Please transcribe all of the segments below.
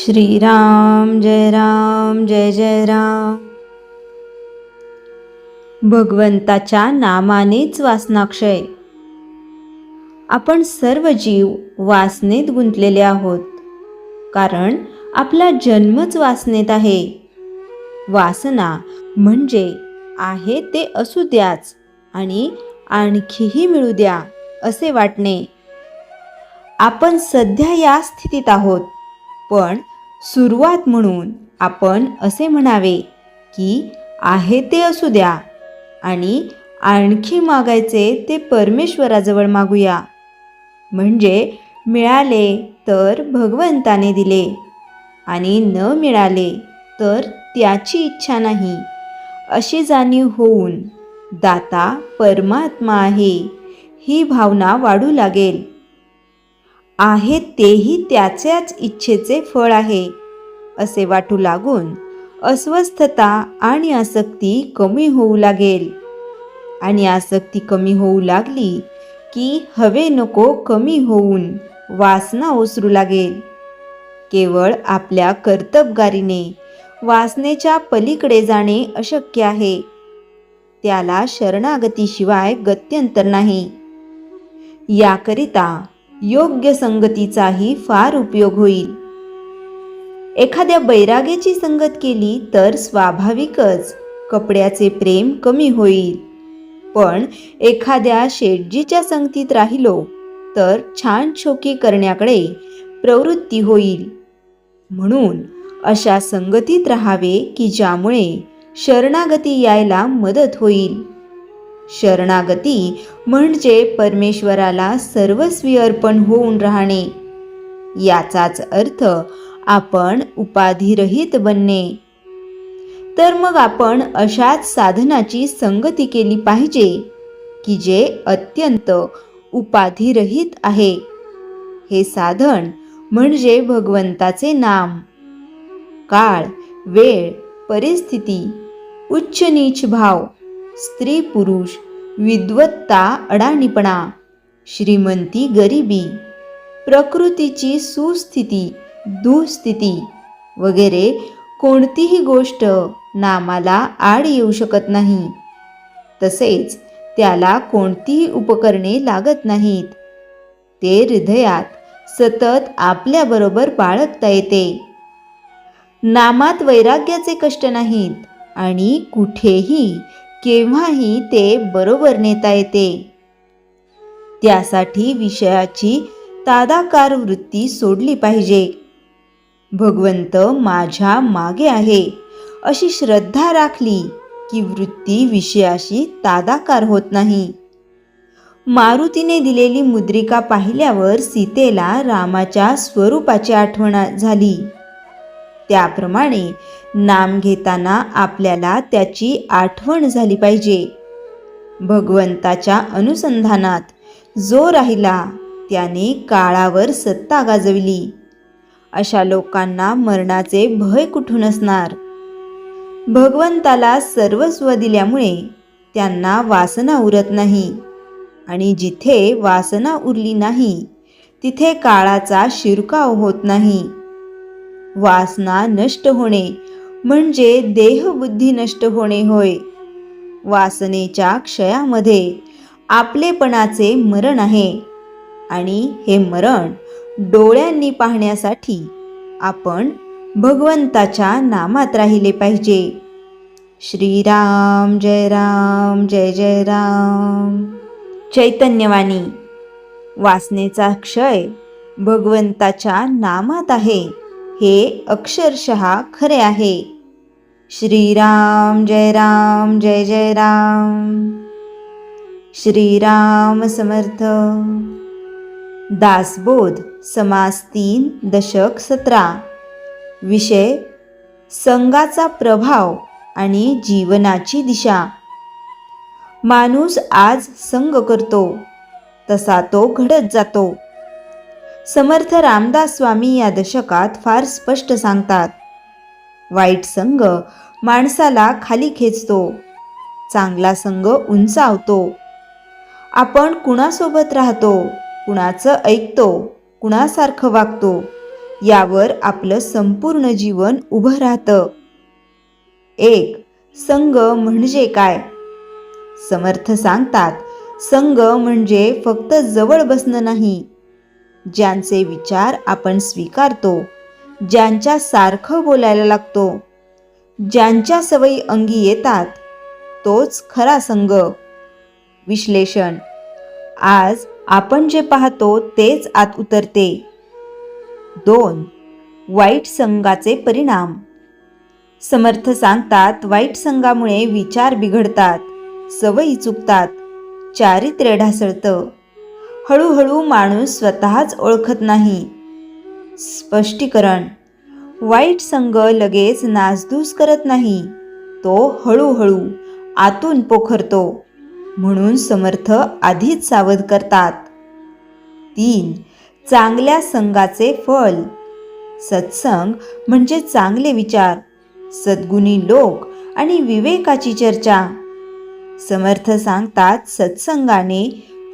श्रीराम जय जय राम. भगवंताच्या नामानेच वासनाक्षय. आपण सर्व जीव वासनेत गुंतलेले आहोत, कारण आपला जन्मच वासनेत आहे. वासना म्हणजे आहे ते असू द्याच आणि आणखीही मिळू द्या असे वाटणे. आपण सध्या या स्थितीत आहोत, पण सुरुवात म्हणून आपण असे म्हणावे की आहे ते असू द्या आणि आणखी मागायचे ते परमेश्वराजवळ मागूया. म्हणजे मिळाले तर भगवंताने दिले आणि न मिळाले तर त्याची इच्छा नाही अशी जाणीव होऊन दाता परमात्मा आहे ही भावना वाढू लागेल. आहे तेही त्याच्याच इच्छेचे फळ आहे असे वाटू लागून अस्वस्थता आणि आसक्ती कमी होऊ लागेल. आणि आसक्ती कमी होऊ लागली की हवे नको कमी होऊन वासना ओसरू लागेल. केवळ आपल्या कर्तबगारीने वासनेच्या पलीकडे जाणे अशक्य आहे. त्याला शरणागतीशिवाय गत्यंतर नाही. याकरिता योग्य संगतीचाही फार उपयोग होईल. एखाद्या बैराग्याची संगत केली तर स्वाभाविकच कपड्याचे प्रेम कमी होईल, पण एखाद्या शेठजीच्या संगतीत राहिलो तर छान शोकी करण्याकडे प्रवृत्ती होईल. म्हणून अशा संगतीत राहावे की ज्यामुळे शरणागती यायला मदत होईल. शरणागती म्हणजे परमेश्वराला सर्वस्वी अर्पण होऊन राहणे. याचाच अर्थ आपण उपाधिरहित बनणे. तर मग आपण अशाच साधनाची संगती केली पाहिजे की जे अत्यंत उपाधिरहित आहे. हे साधन म्हणजे भगवंताचे नाम. काळ, वेळ, परिस्थिती, उच्च नीच भाव, स्त्री पुरुष, विद्वत्ता अडाणीपणा, श्रीमंती गरिबी, प्रकृतीची सुस्थिती दुःस्थिती वगैरे कोणतीही गोष्ट नामाला आड येऊ शकत नाही. तसेच त्याला कोणतीही उपकरणे लागत नाहीत. ते हृदयात सतत आपल्याबरोबर बाळगता येते. नामात वैराग्याचे कष्ट नाहीत आणि कुठेही केव्हाही ते बरोबर नेता येते. त्यासाठी विषयाची तादाकार वृत्ती सोडली पाहिजे. भगवंत माझ्या मागे आहे अशी श्रद्धा राखली की वृत्ती विषयाशी तादाकार होत नाही. मारुतीने दिलेली मुद्रिका पाहिल्यावर सीतेला रामाच्या स्वरूपाची आठवण झाली. त्याप्रमाणे नाम घेताना आपल्याला त्याची आठवण झाली पाहिजे. भगवंताच्या अनुसंधानात जो राहिला त्याने काळावर सत्ता गाजवली. अशा लोकांना मरणाचे भय कुठून असणार? भगवंताला सर्वस्व दिल्यामुळे त्यांना वासना उरत नाही. आणि जिथे वासना उरली नाही तिथे काळाचा शिरकाव होत नाही. वासना नष्ट होणे म्हणजे देहबुद्धी नष्ट होणे होय. वासनेच्या क्षयामध्ये आपलेपणाचे मरण आहे. आणि हे मरण डोळ्यांनी पाहण्यासाठी आपण भगवंताच्या नामात राहिले पाहिजे. श्रीराम जय जय राम. चैतन्यवाणी. वासनेचा क्षय भगवंताच्या नामात आहे हे अक्षरशः खरे आहे. श्रीराम जय जय राम. श्रीराम समर्थ. दासबोध समास 3 दशक 17. विषय संगाचा प्रभाव आणि जीवनाची दिशा. माणूस आज संग करतो तसा तो घडत जातो. समर्थ रामदास स्वामी या दशकात फार स्पष्ट सांगतात. वाईट संग माणसाला खाली खेचतो, चांगला संग उंचावतो. आपण कुणासोबत राहतो, कुणाचं ऐकतो, कुणासारखं वागतो यावर आपलं संपूर्ण जीवन उभं राहतं. 1. संग म्हणजे काय? समर्थ सांगतात, संग म्हणजे फक्त जवळ बसणं नाही. ज्यांचे विचार आपण स्वीकारतो, ज्यांच्या सारखं बोलायला लागतो, ज्यांच्या सवयी अंगी येतात, तोच खरा संग. विश्लेषण. आज आपण जे पाहतो तेच आत उतरते. 2. वाईट संगाचे परिणाम. समर्थ सांगतात, वाईट संगामुळे विचार बिघडतात, सवयी चुकतात, चारित्र्य ढासळतं. हळूहळू माणूस स्वतःच ओळखत नाही. स्पष्टीकरण. वाईट संग लगेच नासधूस करत नाही, तो हळूहळू आतून पोखरतो. म्हणून समर्थ आधीच सावध करतात. 3. चांगल्या संगाचे फल. सत्संग म्हणजे चांगले विचार, सद्गुणी लोक आणि विवेकाची चर्चा. समर्थ सांगतात, सत्संगाने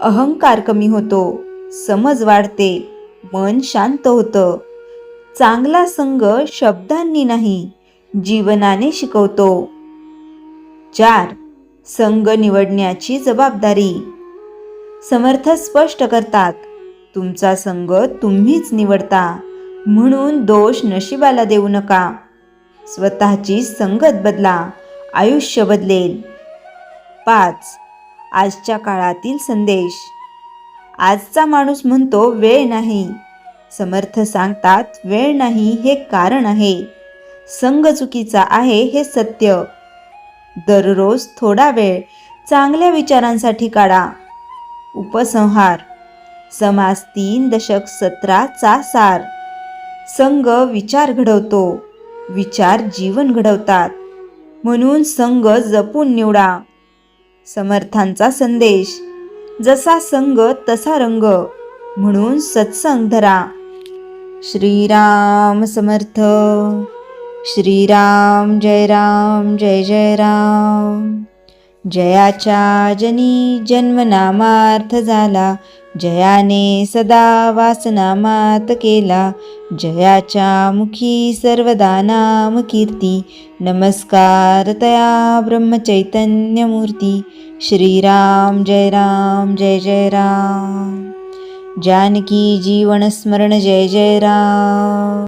अहंकार कमी होतो, समज वाढते, मन शांत होतं. चांगला संग शब्दांनी नाही, जीवनाने शिकवतो. 4. संग निवडण्याची जबाबदारी. समर्थ स्पष्ट करतात, तुमचा संग तुम्हीच निवडता, म्हणून दोष नशिबाला देऊ नका. स्वतःची संगत बदला, आयुष्य बदलेल. 5. आजच्या काळातील संदेश. आजचा माणूस म्हणतो वेळ नाही. समर्थ सांगतात, वेळ नाही हे कारण आहे, संग चुकीचा आहे हे सत्य. दररोज थोडा वेळ चांगल्या विचारांसाठी काढा. उपसंहार. समास 3 दशक 17 चा सार. संग विचार घडवतो, विचार जीवन घडवतात, म्हणून संग जपून निवडा. समर्थांचा संदेश. जसा संग तसा रंग, म्हणून सत्संग धरा. श्रीराम समर्थ. श्रीराम जय राम जय जय राम. जयाच्या जनी जन्मनामार्थ झाला, जयाने सदा वासनामात केला. जयाच्या मुखी सर्वदा नाम कीर्ती, नमस्कार तया ब्रह्मचैतन्य मूर्ती. श्रीराम जय राम जय जय राम. जानकी जीवन स्मरण जय जय राम.